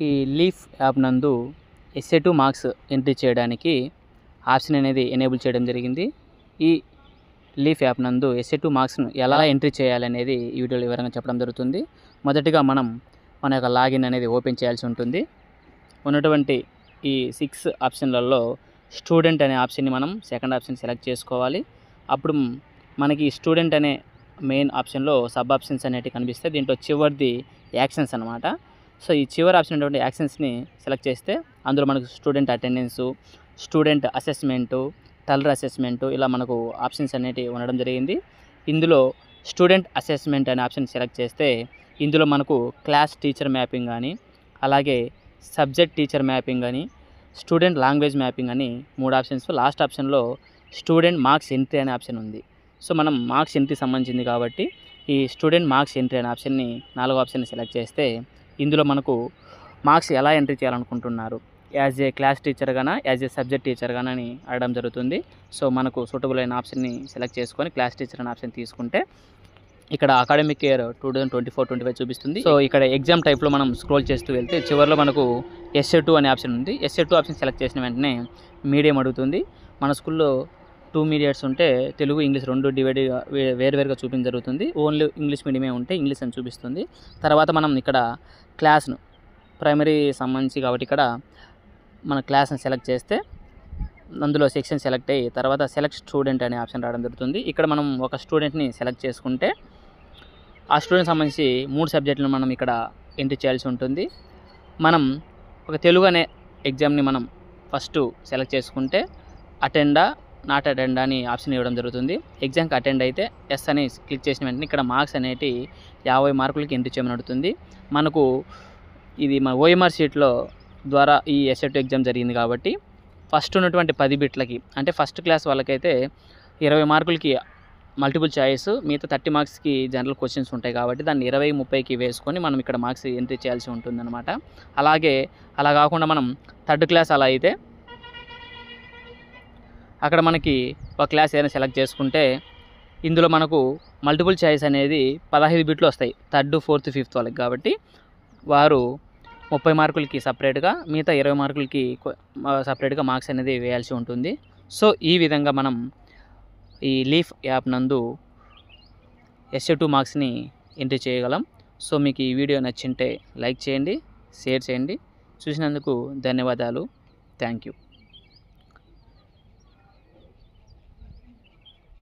ఈ leaf app నందు ఎస్ఏ2 marks entry చేయడానికి ఆప్షన్ అనేది ఎనేబుల్ చేయడం జరిగింది. ఈ లీఫ్ యాప్ నందు ఎస్ఏ2 మార్క్స్ను ఎలా ఎంట్రీ చేయాలనేది ఈ వీడియోలో వివరంగా చెప్పడం జరుగుతుంది. మొదటిగా మనం మన యొక్క లాగిన్ అనేది ఓపెన్ చేయాల్సి ఉంటుంది. ఉన్నటువంటి ఈ 6 ఆప్షన్లలో స్టూడెంట్ అనే ఆప్షన్ని మనం సెకండ్ ఆప్షన్ సెలెక్ట్ చేసుకోవాలి. అప్పుడు మనకి స్టూడెంట్ అనే మెయిన్ ఆప్షన్లో సబ్ ఆప్షన్స్ అనేవి కనిపిస్తాయి. దీంట్లో చివరిది యాక్షన్స్ అనమాట. సో ఈ చివరి ఆప్షన్ ఉన్నటువంటి యాక్షన్స్ని సెలెక్ట్ చేస్తే అందులో మనకు స్టూడెంట్ అటెండెన్సు, స్టూడెంట్ అసెస్మెంటు, టలర్ అసెస్మెంటు ఇలా మనకు ఆప్షన్స్ అనేటివి ఉండడం జరిగింది. ఇందులో స్టూడెంట్ అసెస్మెంట్ అనే ఆప్షన్ సెలెక్ట్ చేస్తే ఇందులో మనకు క్లాస్ టీచర్ మ్యాపింగ్ కానీ, అలాగే సబ్జెక్ట్ టీచర్ మ్యాపింగ్ కానీ, స్టూడెంట్ లాంగ్వేజ్ మ్యాపింగ్ అని 3 ఆప్షన్స్. లాస్ట్ ఆప్షన్లో స్టూడెంట్ మార్క్స్ ఎంట్రీ అనే ఆప్షన్ ఉంది. సో మనం మార్క్స్ ఎంట్రీ సంబంధించింది కాబట్టి ఈ స్టూడెంట్ మార్క్స్ ఎంట్రీ అనే ఆప్షన్ని 4వ ఆప్షన్ని సెలెక్ట్ చేస్తే ఇందులో మనకు మార్క్స్ ఎలా ఎంట్రీ చేయాలనుకుంటున్నారు, యాజ్ ఏ క్లాస్ టీచర్ గానా, యాజ్ ఏ సబ్జెక్ట్ టీచర్ గానా అని అడగడం జరుగుతుంది. సో మనకు సూటబుల్ అయిన ఆప్షన్ని సెలెక్ట్ చేసుకొని క్లాస్ టీచర్ అనే ఆప్షన్ తీసుకుంటే ఇక్కడ అకాడమిక్ ఇయర్ 2024-25 చూపిస్తుంది. సో ఇక్కడ ఎగ్జామ్ టైప్లో మనం స్క్రోల్ చేస్తూ వెళ్తే చివరిలో మనకు ఎస్ఏ2 అనే ఆప్షన్ ఉంది. ఎస్ఏ2 ఆప్షన్ సెలెక్ట్ చేసిన వెంటనే మీడియం అడుగుతుంది. మన స్కూల్లో 2 మీడియట్స్ ఉంటే తెలుగు, ఇంగ్లీష్ 2 డివైడ్గా వేరువేరుగా చూపించడం జరుగుతుంది. ఓన్లీ ఇంగ్లీష్ మీడియమే ఉంటే ఇంగ్లీష్ అని చూపిస్తుంది. తర్వాత మనం ఇక్కడ క్లాస్ను ప్రైమరీ సంబంధించి కాబట్టి ఇక్కడ మన క్లాస్ని సెలెక్ట్ చేస్తే అందులో సెక్షన్ సెలెక్ట్ అయ్యి తర్వాత సెలెక్ట్ స్టూడెంట్ అనే ఆప్షన్ రావడం జరుగుతుంది. ఇక్కడ మనం ఒక స్టూడెంట్ని సెలెక్ట్ చేసుకుంటే ఆ స్టూడెంట్ సంబంధించి 3 సబ్జెక్టులను మనం ఇక్కడ ఎంట్రీ చేయాల్సి ఉంటుంది. మనం ఒక తెలుగు అనే ఎగ్జామ్ని మనం ఫస్ట్ సెలెక్ట్ చేసుకుంటే అటెండా, నాట్ అటెండ్ అని ఆప్షన్ ఇవ్వడం జరుగుతుంది. ఎగ్జామ్కి అటెండ్ అయితే ఎస్ అని క్లిక్ చేసిన వెంటనే ఇక్కడ మార్క్స్ అనేటి 50 మార్కులకి ఎంట్రీ చేయమని అడుగుతుంది. మనకు ఇది మన ఓఎంఆర్ షీట్లో ద్వారా ఈ ఎస్ఏ2 ఎగ్జామ్ జరిగింది కాబట్టి ఫస్ట్ ఉన్నటువంటి 10 బిట్లకి అంటే ఫస్ట్ క్లాస్ వాళ్ళకైతే 20 మార్కులకి మల్టిపుల్ చాయిస్, మిగతా 30 మార్క్స్కి జనరల్ క్వశ్చన్స్ ఉంటాయి కాబట్టి దాన్ని 20, 30కి వేసుకొని మనం ఇక్కడ మార్క్స్ ఎంట్రీ చేయాల్సి ఉంటుందన్నమాట. అలాగే అలా కాకుండా మనం థర్డ్ క్లాస్ అలా అయితే అక్కడ మనకి ఒక క్లాస్ ఏదైనా సెలెక్ట్ చేసుకుంటే ఇందులో మనకు మల్టిపుల్ చాయిస్ అనేది 15 బిట్లు వస్తాయి థర్డ్, ఫోర్త్, ఫిఫ్త్ వాళ్ళకి. కాబట్టి వారు 30 మార్కులకి సపరేట్గా, మిగతా 20 మార్కులకి సపరేట్గా మార్క్స్ అనేది వేయాల్సి ఉంటుంది. సో ఈ విధంగా మనం ఈ లీఫ్ యాప్ నందు ఎస్ఏ2 మార్క్స్ని ఎంట్రీ చేయగలం. సో మీకు ఈ వీడియో నచ్చింటే లైక్ చేయండి, షేర్ చేయండి. చూసినందుకు ధన్యవాదాలు. Thank you.